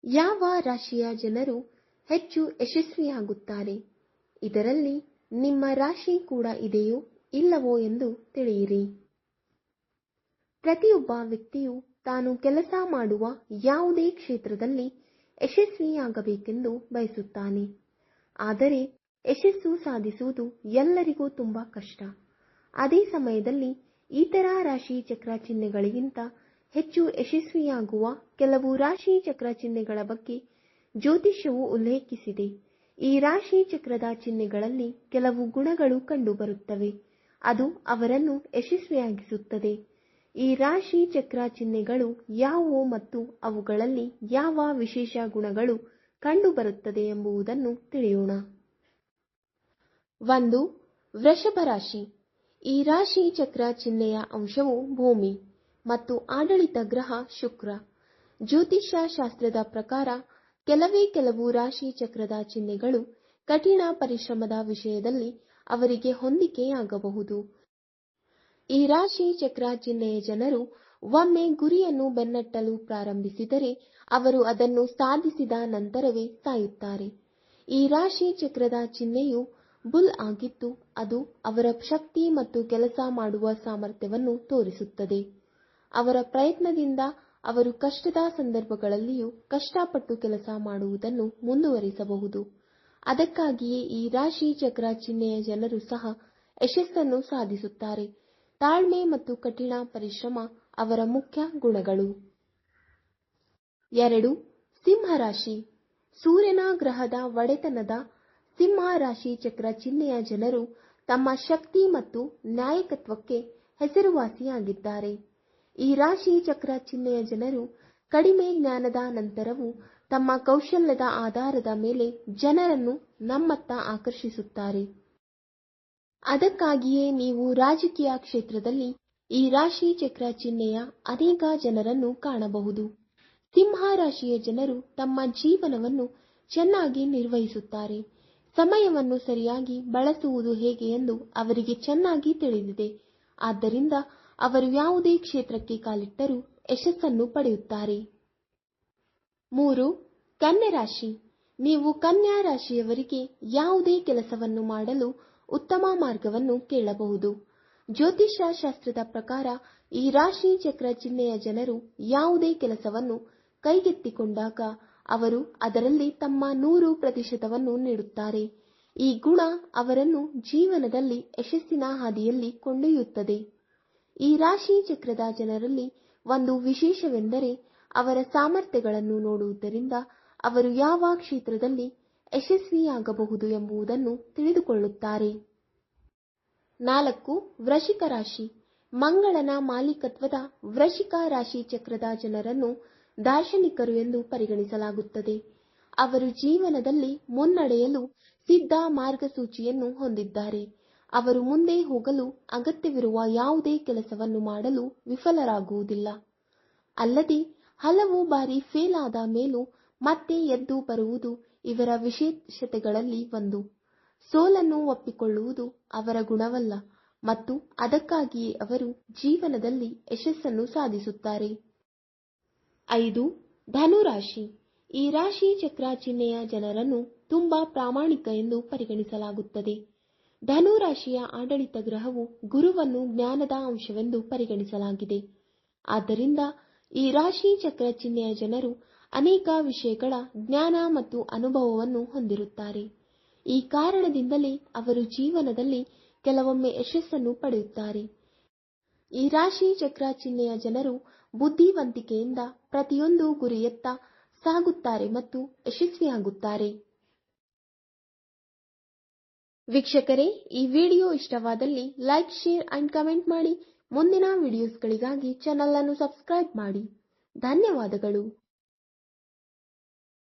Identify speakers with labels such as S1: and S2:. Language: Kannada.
S1: ಯಾವ ರಾಶಿಯ ಜನರು ಹೆಚ್ಚು ಯಶಸ್ವಿಯಾಗುತ್ತಾರೆ? ಇದರಲ್ಲಿ ನಿಮ್ಮ ರಾಶಿ ಕೂಡ ಇದೆಯೋ ಇಲ್ಲವೋ ಎಂದು ತಿಳಿಯಿರಿ. ಪ್ರತಿಯೊಬ್ಬ ವ್ಯಕ್ತಿಯು ತಾನು ಕೆಲಸ ಮಾಡುವ ಯಾವುದೇ ಕ್ಷೇತ್ರದಲ್ಲಿ ಯಶಸ್ವಿಯಾಗಬೇಕೆಂದು ಬಯಸುತ್ತಾನೆ. ಆದರೆ ಯಶಸ್ಸು ಸಾಧಿಸುವುದು ಎಲ್ಲರಿಗೂ ತುಂಬಾ ಕಷ್ಟ. ಅದೇ ಸಮಯದಲ್ಲಿ ಇತರ ರಾಶಿ ಚಕ್ರ ಚಿಹ್ನೆಗಳಿಗಿಂತ ಹೆಚ್ಚು ಯಶಸ್ವಿಯಾಗುವ ಕೆಲವು ರಾಶಿ ಚಕ್ರ ಚಿಹ್ನೆಗಳ ಬಗ್ಗೆ ಜ್ಯೋತಿಷ್ಯವು ಉಲ್ಲೇಖಿಸಿದೆ. ಈ ರಾಶಿ ಚಕ್ರದ ಚಿಹ್ನೆಗಳಲ್ಲಿ ಕೆಲವು ಗುಣಗಳು ಕಂಡುಬರುತ್ತವೆ. ಅದು ಅವರನ್ನು ಯಶಸ್ವಿಯಾಗಿಸುತ್ತದೆ. ಈ ರಾಶಿ ಚಕ್ರ ಚಿಹ್ನೆಗಳು ಯಾವುವು ಮತ್ತು ಅವುಗಳಲ್ಲಿ ಯಾವ ವಿಶೇಷ ಗುಣಗಳು ಕಂಡುಬರುತ್ತದೆ ಎಂಬುದನ್ನು ತಿಳಿಯೋಣ. 1. ವೃಷಭ ರಾಶಿ. ಈ ರಾಶಿ ಚಕ್ರ ಚಿಹ್ನೆಯ ಅಂಶವು ಭೂಮಿ ಮತ್ತು ಆಡಳಿತ ಗ್ರಹ ಶುಕ್ರ. ಜ್ಯೋತಿಷ್ಯ ಶಾಸ್ತ್ರದ ಪ್ರಕಾರ ಕೆಲವು ರಾಶಿ ಚಕ್ರದ ಚಿಹ್ನೆಗಳು ಕಠಿಣ ಪರಿಶ್ರಮದ ವಿಷಯದಲ್ಲಿ ಅವರಿಗೆ ಹೊಂದಿಕೆಯಾಗಬಹುದು. ಈ ರಾಶಿ ಚಕ್ರ ಚಿಹ್ನೆಯ ಜನರು ಒಮ್ಮೆ ಗುರಿಯನ್ನು ಬೆನ್ನಟ್ಟಲು ಪ್ರಾರಂಭಿಸಿದರೆ ಅವರು ಅದನ್ನು ಸಾಧಿಸಿದ ನಂತರವೇ ಸಾಯುತ್ತಾರೆ. ಈ ರಾಶಿ ಚಕ್ರದ ಚಿಹ್ನೆಯು ಬುಲ್ ಆಗಿದ್ದು ಅದು ಅವರ ಶಕ್ತಿ ಮತ್ತು ಕೆಲಸ ಮಾಡುವ ಸಾಮರ್ಥ್ಯವನ್ನು ತೋರಿಸುತ್ತದೆ. ಅವರ ಪ್ರಯತ್ನದಿಂದ ಅವರು ಕಷ್ಟದ ಸಂದರ್ಭಗಳಲ್ಲಿಯೂ ಕಷ್ಟಪಟ್ಟು ಕೆಲಸ ಮಾಡುವುದನ್ನು ಮುಂದುವರಿಸಬಹುದು. ಅದಕ್ಕಾಗಿಯೇ ಈ ರಾಶಿ ಚಕ್ರ ಚಿಹ್ನೆಯ ಜನರು ಸಹ ಯಶಸ್ಸನ್ನು ಸಾಧಿಸುತ್ತಾರೆ. ತಾಳ್ಮೆ ಮತ್ತು ಕಠಿಣ ಪರಿಶ್ರಮ ಅವರ ಮುಖ್ಯ ಗುಣಗಳು. 2. ಸಿಂಹ ರಾಶಿ. ಸೂರ್ಯನ ಗ್ರಹದ ಒಡೆತನದ ಸಿಂಹ ರಾಶಿ ಚಕ್ರ ಚಿಹ್ನೆಯ ಜನರು ತಮ್ಮ ಶಕ್ತಿ ಮತ್ತು ನಾಯಕತ್ವಕ್ಕೆ ಹೆಸರುವಾಸಿಯಾಗಿದ್ದಾರೆ. ಈ ರಾಶಿ ಚಕ್ರ ಚಿಹ್ನೆಯ ಜನರು ಕಡಿಮೆ ಜ್ಞಾನದ ನಂತರವೂ ತಮ್ಮ ಕೌಶಲ್ಯದ ಆಧಾರದ ಮೇಲೆ ಜನರನ್ನು ನಮ್ಮತ್ತ ಆಕರ್ಷಿಸುತ್ತಾರೆ. ಅದಕ್ಕಾಗಿಯೇ ನೀವು ರಾಜಕೀಯ ಕ್ಷೇತ್ರದಲ್ಲಿ ಈ ರಾಶಿ ಚಕ್ರ ಚಿಹ್ನೆಯ ಅನೇಕ ಜನರನ್ನು ಕಾಣಬಹುದು. ಸಿಂಹ ರಾಶಿಯ ಜನರು ತಮ್ಮ ಜೀವನವನ್ನು ಚೆನ್ನಾಗಿ ನಿರ್ವಹಿಸುತ್ತಾರೆ. ಸಮಯವನ್ನು ಸರಿಯಾಗಿ ಬಳಸುವುದು ಹೇಗೆ ಎಂದು ಅವರಿಗೆ ಚೆನ್ನಾಗಿ ತಿಳಿದಿದೆ. ಆದ್ದರಿಂದ ಅವರು ಯಾವುದೇ ಕ್ಷೇತ್ರಕ್ಕೆ ಕಾಲಿಟ್ಟರೂ ಯಶಸ್ಸನ್ನು ಪಡೆಯುತ್ತಾರೆ. 3. ಕನ್ಯಾ ರಾಶಿ. ನೀವು ಕನ್ಯಾ ರಾಶಿಯವರಿಗೆ ಯಾವುದೇ ಕೆಲಸವನ್ನು ಮಾಡಲು ಉತ್ತಮ ಮಾರ್ಗವನ್ನು ಕೇಳಬಹುದು. ಜ್ಯೋತಿಷ್ಯ ಶಾಸ್ತ್ರದ ಪ್ರಕಾರ ಈ ರಾಶಿ ಚಕ್ರ ಚಿಹ್ನೆಯ ಜನರು ಯಾವುದೇ ಕೆಲಸವನ್ನು ಕೈಗೆತ್ತಿಕೊಂಡಾಗ ಅವರು ಅದರಲ್ಲಿ ತಮ್ಮ 100% ನೀಡುತ್ತಾರೆ. ಈ ಗುಣ ಅವರನ್ನು ಜೀವನದಲ್ಲಿ ಯಶಸ್ಸಿನ ಹಾದಿಯಲ್ಲಿ ಕೊಂಡೊಯ್ಯುತ್ತದೆ. ಈ ರಾಶಿ ಚಕ್ರದ ಜನರಲ್ಲಿ ಒಂದು ವಿಶೇಷವೆಂದರೆ ಅವರ ಸಾಮರ್ಥ್ಯಗಳನ್ನು ನೋಡುವುದರಿಂದ ಅವರು ಯಾವ ಕ್ಷೇತ್ರದಲ್ಲಿ ಯಶಸ್ವಿಯಾಗಬಹುದು ಎಂಬುದನ್ನು ತಿಳಿದುಕೊಳ್ಳುತ್ತಾರೆ. 4. ವೃಶ್ಚಿಕ ರಾಶಿ. ಮಂಗಳನ ಮಾಲೀಕತ್ವದ ವೃಶ್ಚಿಕ ರಾಶಿ ಚಕ್ರದ ಜನರನ್ನು ದಾರ್ಶನಿಕರು ಎಂದು ಪರಿಗಣಿಸಲಾಗುತ್ತದೆ. ಅವರು ಜೀವನದಲ್ಲಿ ಮುನ್ನಡೆಯಲು ಸಿದ್ಧ ಮಾರ್ಗಸೂಚಿಯನ್ನು ಹೊಂದಿದ್ದಾರೆ. ಅವರು ಮುಂದೆ ಹೋಗಲು ಅಗತ್ಯವಿರುವ ಯಾವುದೇ ಕೆಲಸವನ್ನು ಮಾಡಲು ವಿಫಲರಾಗುವುದಿಲ್ಲ. ಅಲ್ಲದೆ ಹಲವು ಬಾರಿ ಫೇಲ್ ಆದ ಮೇಲೂ ಮತ್ತೆ ಎದ್ದು ಬರುವುದು ಇವರ ವಿಶೇಷತೆಗಳಲ್ಲಿ ಒಂದು. ಸೋಲನ್ನು ಒಪ್ಪಿಕೊಳ್ಳುವುದು ಅವರ ಗುಣವಲ್ಲ ಮತ್ತು ಅದಕ್ಕಾಗಿಯೇ ಅವರು ಜೀವನದಲ್ಲಿ ಯಶಸ್ಸನ್ನು ಸಾಧಿಸುತ್ತಾರೆ. 5. ಧನು ರಾಶಿ. ಈ ರಾಶಿ ಚಕ್ರ ಚಿಹ್ನೆಯ ಜನರನ್ನು ತುಂಬಾ ಪ್ರಾಮಾಣಿಕ ಎಂದು ಪರಿಗಣಿಸಲಾಗುತ್ತದೆ. ಧನು ರಾಶಿಯ ಆಡಳಿತ ಗ್ರಹವು ಗುರುವನ್ನು ಜ್ಞಾನದ ಅಂಶವೆಂದು ಪರಿಗಣಿಸಲಾಗಿದೆ. ಆದ್ದರಿಂದ ಈ ರಾಶಿ ಚಕ್ರ ಚಿಹ್ನೆಯ ಜನರು ಅನೇಕ ವಿಷಯಗಳ ಜ್ಞಾನ ಮತ್ತು ಅನುಭವವನ್ನು ಹೊಂದಿರುತ್ತಾರೆ. ಈ ಕಾರಣದಿಂದಲೇ ಅವರು ಜೀವನದಲ್ಲಿ ಕೆಲವೊಮ್ಮೆ ಯಶಸ್ಸನ್ನು ಪಡೆಯುತ್ತಾರೆ. ಈ ರಾಶಿ ಚಕ್ರ ಚಿಹ್ನೆಯ ಜನರು ಬುದ್ಧಿವಂತಿಕೆಯಿಂದ ಪ್ರತಿಯೊಂದು ಗುರಿಯತ್ತ ಸಾಗುತ್ತಾರೆ ಮತ್ತು ಯಶಸ್ವಿಯಾಗುತ್ತಾರೆ. ವೀಕ್ಷಕರೇ, ಈ ವಿಡಿಯೋ ಇಷ್ಟವಾದಲ್ಲಿ ಲೈಕ್, ಶೇರ್ ಅಂಡ್ ಕಮೆಂಟ್ ಮಾಡಿ. ಮುಂದಿನ ವಿಡಿಯೋಸ್ಗಳಿಗಾಗಿ ಚಾನೆಲ್ ಅನ್ನು ಸಬ್ಸ್ಕ್ರೈಬ್ ಮಾಡಿ. ಧನ್ಯವಾದಗಳು.